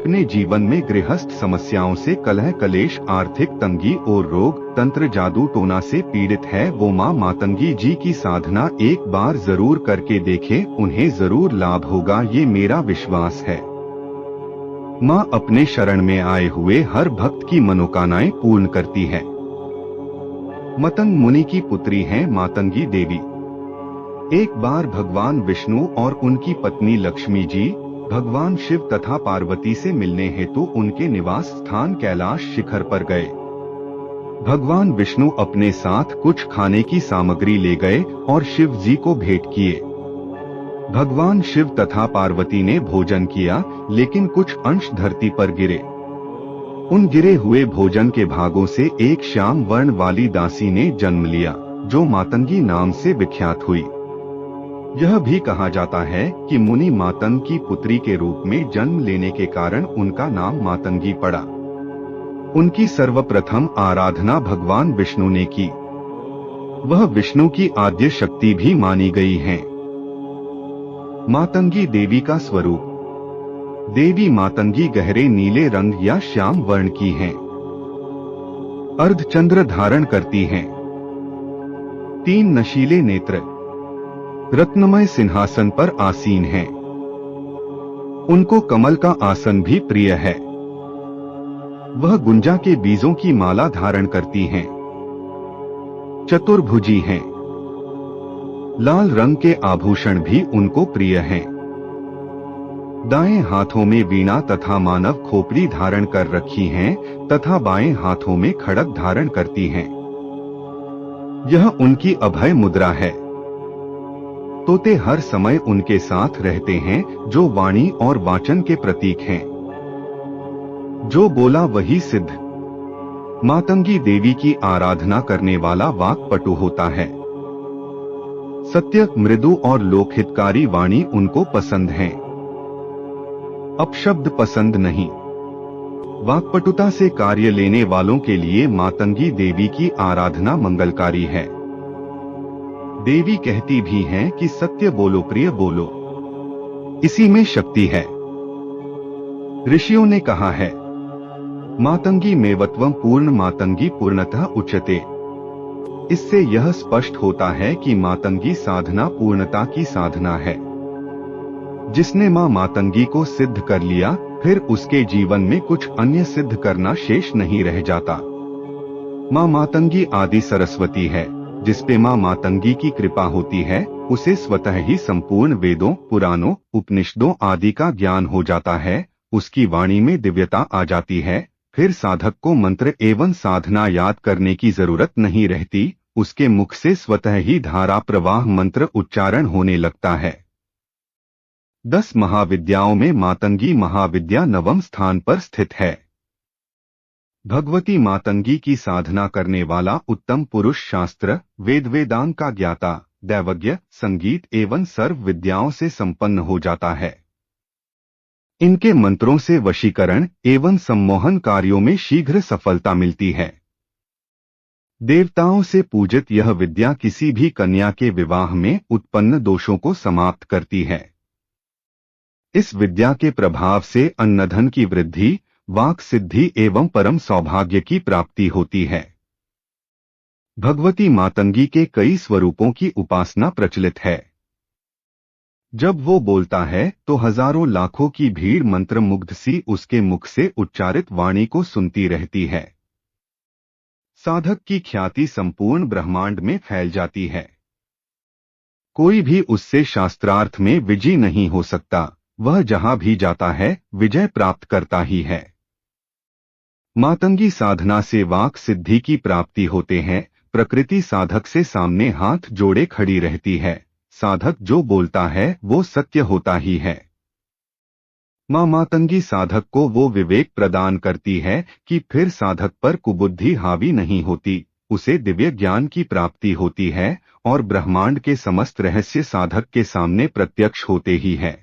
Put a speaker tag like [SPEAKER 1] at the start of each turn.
[SPEAKER 1] अपने जीवन में गृहस्थ समस्याओं से कलह कलेश आर्थिक तंगी और रोग तंत्र जादू टोना से पीड़ित है, वो माँ मातंगी जी की साधना एक बार जरूर करके देखे, उन्हें जरूर लाभ होगा, ये मेरा विश्वास है। माँ अपने शरण में आए हुए हर भक्त की मनोकामनाएं पूर्ण करती है। मतंग मुनि की पुत्री हैं मातंगी देवी। एक बार भगवान विष्णु और उनकी पत्नी लक्ष्मी जी भगवान शिव तथा पार्वती से मिलने हेतु उनके निवास स्थान कैलाश शिखर पर गए। भगवान विष्णु अपने साथ कुछ खाने की सामग्री ले गए और शिव जी को भेंट किए। भगवान शिव तथा पार्वती ने भोजन किया, लेकिन कुछ अंश धरती पर गिरे। उन गिरे हुए भोजन के भागों से एक श्याम वर्ण वाली दासी ने जन्म लिया, जो मातंगी नाम से विख्यात हुई। यह भी कहा जाता है कि मुनि मातंग की पुत्री के रूप में जन्म लेने के कारण उनका नाम मातंगी पड़ा। उनकी सर्वप्रथम आराधना भगवान विष्णु ने की। वह विष्णु की आद्य शक्ति भी मानी गई हैं। मातंगी देवी का स्वरूप। देवी मातंगी गहरे नीले रंग या श्याम वर्ण की हैं। अर्धचंद्र धारण करती हैं। 3 नशीले नेत्र। रत्नमय सिंहासन पर आसीन हैं। उनको कमल का आसन भी प्रिय है। वह गुंजा के बीजों की माला धारण करती हैं। चतुर्भुजी हैं। लाल रंग के आभूषण भी उनको प्रिय हैं। दाएं हाथों में वीणा तथा मानव खोपड़ी धारण कर रखी हैं तथा बाएं हाथों में खड्ग धारण करती हैं। यह उनकी अभय मुद्रा है। तोते हर समय उनके साथ रहते हैं, जो वाणी और वाचन के प्रतीक हैं। जो बोला वही सिद्ध। मातंगी देवी की आराधना करने वाला वाक्पटु होता है। सत्य, मृदु और लोकहितकारी वाणी उनको पसंद है। अपशब्द पसंद नहीं। वाक्पटुता से कार्य लेने वालों के लिए मातंगी देवी की आराधना मंगलकारी है। देवी कहती भी हैं कि सत्य बोलो प्रिय बोलो, इसी में शक्ति है। ऋषियों ने कहा है, मातंगी मेवत्वम पूर्ण मातंगी पूर्णतः उच्यते। इससे यह स्पष्ट होता है कि मातंगी साधना पूर्णता की साधना है। जिसने मां मातंगी को सिद्ध कर लिया, फिर उसके जीवन में कुछ अन्य सिद्ध करना शेष नहीं रह जाता। मां मातंगी आदि सरस्वती है। जिसपे मां मातंगी की कृपा होती है, उसे स्वतः ही संपूर्ण वेदों, पुराणों, उपनिषदों आदि का ज्ञान हो जाता है। उसकी वाणी में दिव्यता आ जाती है। फिर साधक को मंत्र एवं साधना याद करने की जरूरत नहीं रहती। उसके मुख से स्वतः ही धारा प्रवाह मंत्र उच्चारण होने लगता है। 10 महाविद्याओं में मातंगी महाविद्या 9वें स्थान पर स्थित है। भगवती मातंगी की साधना करने वाला उत्तम पुरुष शास्त्र, वेद वेदांग का ज्ञाता, दैवज्ञ, संगीत एवं सर्व विद्याओं से संपन्न हो जाता है। इनके मंत्रों से वशीकरण एवं सम्मोहन कार्यों में शीघ्र सफलता मिलती है। देवताओं से पूजित यह विद्या किसी भी कन्या के विवाह में उत्पन्न दोषों को समाप्त करती है। इस विद्या के प्रभाव से अन्नधन की वृद्धि, वाक् सिद्धि एवं परम सौभाग्य की प्राप्ति होती है। भगवती मातंगी के कई स्वरूपों की उपासना प्रचलित है। जब वो बोलता है तो हजारों लाखों की भीड़ मंत्रमुग्ध सी उसके मुख से उच्चारित वाणी को सुनती रहती है। साधक की ख्याति संपूर्ण ब्रह्मांड में फैल जाती है। कोई भी उससे शास्त्रार्थ में विजयी नहीं हो सकता। वह जहां भी जाता है विजय प्राप्त करता ही है। मातंगी साधना से वाक् सिद्धि की प्राप्ति होते हैं। प्रकृति साधक से सामने हाथ जोड़े खड़ी रहती है। साधक जो बोलता है वो सत्य होता ही है। मां मातंगी साधक को वो विवेक प्रदान करती है कि फिर साधक पर कुबुद्धि हावी नहीं होती। उसे दिव्य ज्ञान की प्राप्ति होती है और ब्रह्मांड के समस्त रहस्य साधक के सामने प्रत्यक्ष होते ही है।